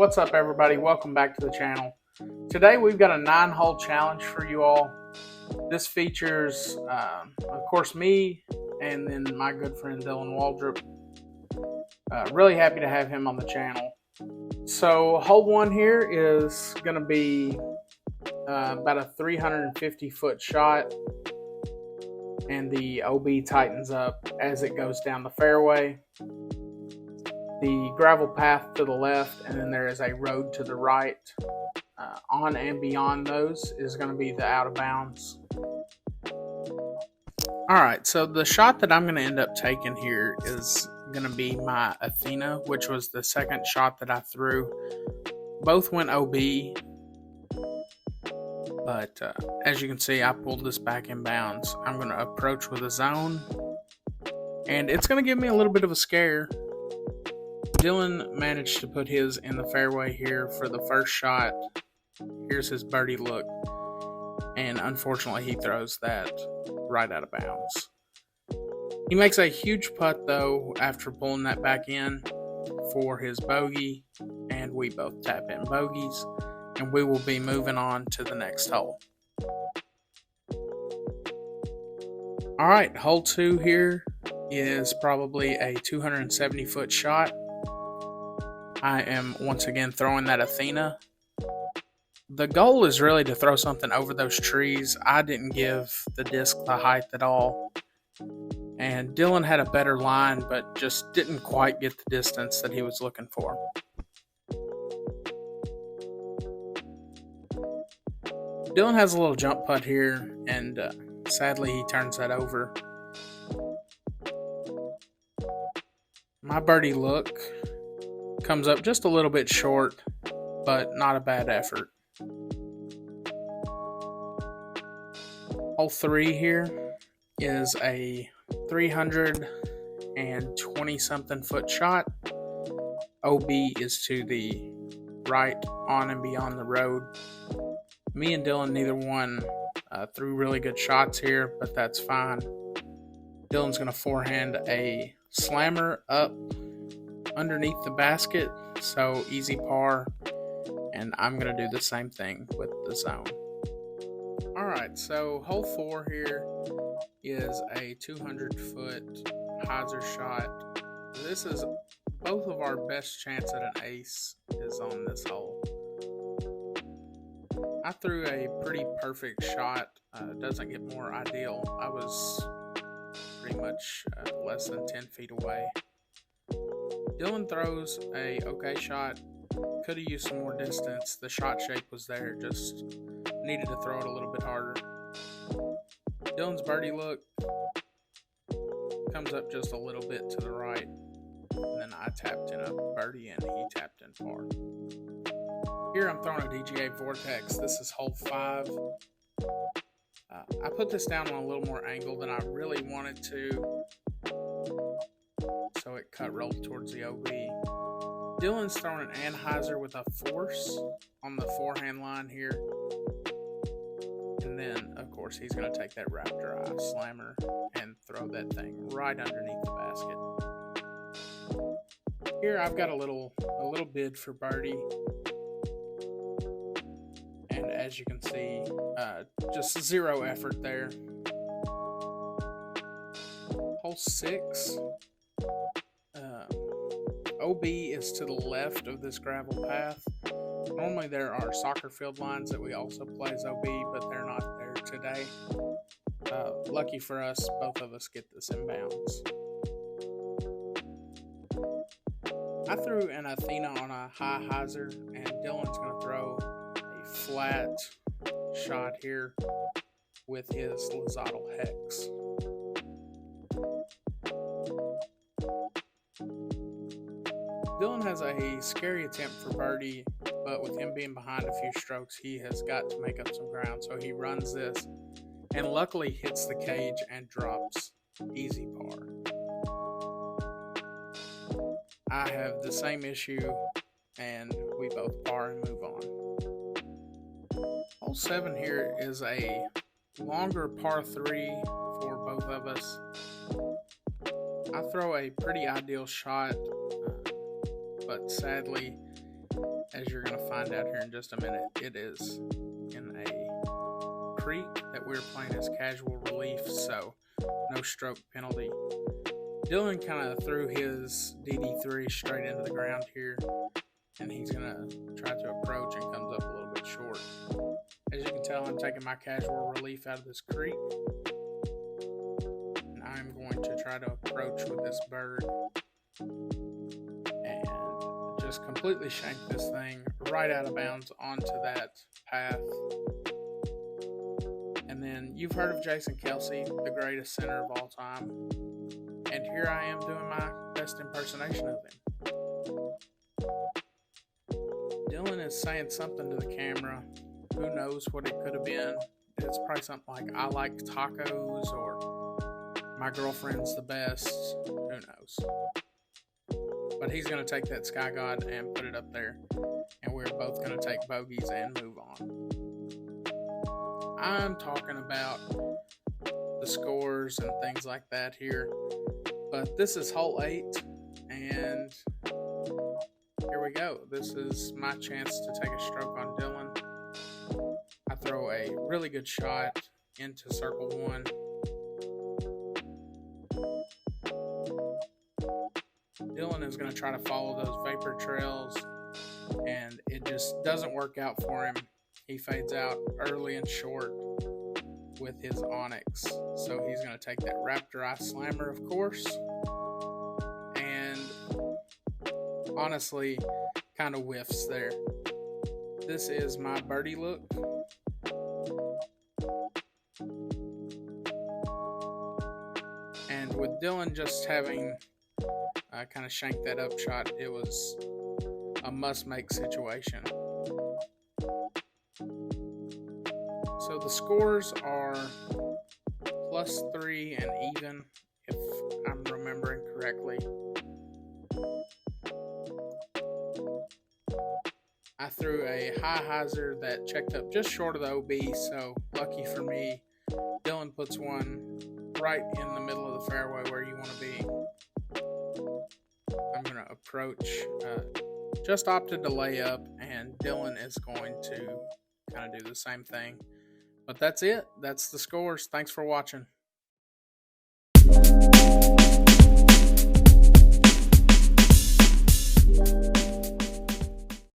What's up, everybody? Welcome back to the channel. Today we've got a 9-hole challenge for you all. This features, of course, me and then my good friend Dylan Waldrop. Really happy to have him on the channel. So hole 1 here is going to be about a 350-foot shot, and the OB tightens up as it goes down the fairway. The gravel path to the left, and then there is a road to the right. On and beyond those is going to be the out of bounds. Alright, so the shot that I'm going to end up taking here is going to be my Athena, which was the second shot that I threw. Both went OB, but as you can see, I pulled this back in bounds. I'm going to approach with a zone, and it's going to give me a little bit of a scare. Dylan managed to put his in the fairway here for the first shot. Here's his birdie look, and unfortunately he throws that right out of bounds. He makes a huge putt though after pulling that back in for his bogey, and we both tap in bogeys, and we will be moving on to the next hole. Alright, hole 2 here is probably a 270-foot shot. I am once again throwing that Athena. The goal is really to throw something over those trees. I didn't give the disc the height at all. And Dylan had a better line, but just didn't quite get the distance that he was looking for. Dylan has a little jump putt here, and sadly he turns that over. My birdie look comes up just a little bit short, but not a bad effort. Hole 3 here is a 320 something foot shot. OB is to the right, on and beyond the road. Me and Dylan, neither one threw really good shots here, but that's fine. Dylan's going to forehand a slammer up underneath the basket, so easy par, and I'm going to do the same thing with the zone. Alright, so hole 4 here is a 200-foot hyzer shot. This is both of our best chance at an ace is on this hole. I threw a pretty perfect shot. Doesn't get more ideal. I was pretty much less than 10 feet away. Dylan throws a okay shot. Could have used some more distance. The shot shape was there, just needed to throw it a little bit harder. Dylan's birdie look comes up just a little bit to the right, and then I tapped in a birdie and he tapped in par. Here I'm throwing a DGA Vortex. This is hole 5. I put this down on a little more angle than I really wanted to, so it cut rolled towards the OB. Dylan's throwing an anhyzer with a force on the forehand line here. And then, of course, he's going to take that wrap drive slammer and throw that thing right underneath the basket. Here I've got a little bid for birdie. And as you can see, just zero effort there. Hole 6. OB is to the left of this gravel path. Normally there are soccer field lines that we also play as OB, but they're not there today. Lucky for us, both of us get this in bounds. I threw an Athena on a high hyzer, and Dylan's going to throw a flat shot here with his Lazadal Hex. Dylan has a scary attempt for birdie, but with him being behind a few strokes, he has got to make up some ground. So he runs this and luckily hits the cage and drops easy par. I have the same issue, and we both par and move on. Hole 7 here is a longer par 3 for both of us. I throw a pretty ideal shot, but sadly as you're going to find out here in just a minute. It is in a creek that we're playing as casual relief, so no stroke penalty. Dylan kind of threw his DD3 straight into the ground here, and he's going to try to approach and comes up a little bit short. As you can tell, I'm taking my casual relief out of this creek, and I'm going to try to approach with this bird and just completely shank this thing right out of bounds onto that path. And then you've heard of Jason Kelsey, the greatest center of all time, and here I am doing my best impersonation of him. Dylan is saying something to the camera. Who knows what it could have been? It's probably something like, I like tacos, or my girlfriend's the best. Who knows? But he's going to take that Sky God and put it up there, and we're both going to take bogeys and move on. I'm talking about the scores and things like that here, but this is hole 8, and here we go. This is my chance to take a stroke on Dylan. I throw a really good shot into circle 1. Dylan is going to try to follow those vapor trails, and it just doesn't work out for him. He fades out early and short with his onyx. So he's going to take that Raptor Eye Slammer, of course, and honestly kind of whiffs there. This is my birdie look. And with Dylan just having kind of shanked that up shot, it was a must-make situation. So the scores are +3 and even, if I'm remembering correctly. I threw a high hyzer that checked up just short of the OB, so lucky for me, Dylan puts one right in the middle of the fairway where you want to be. I'm going to approach, just opted to lay up, and Dylan is going to kind of do the same thing. But that's it. That's the scores. Thanks for watching.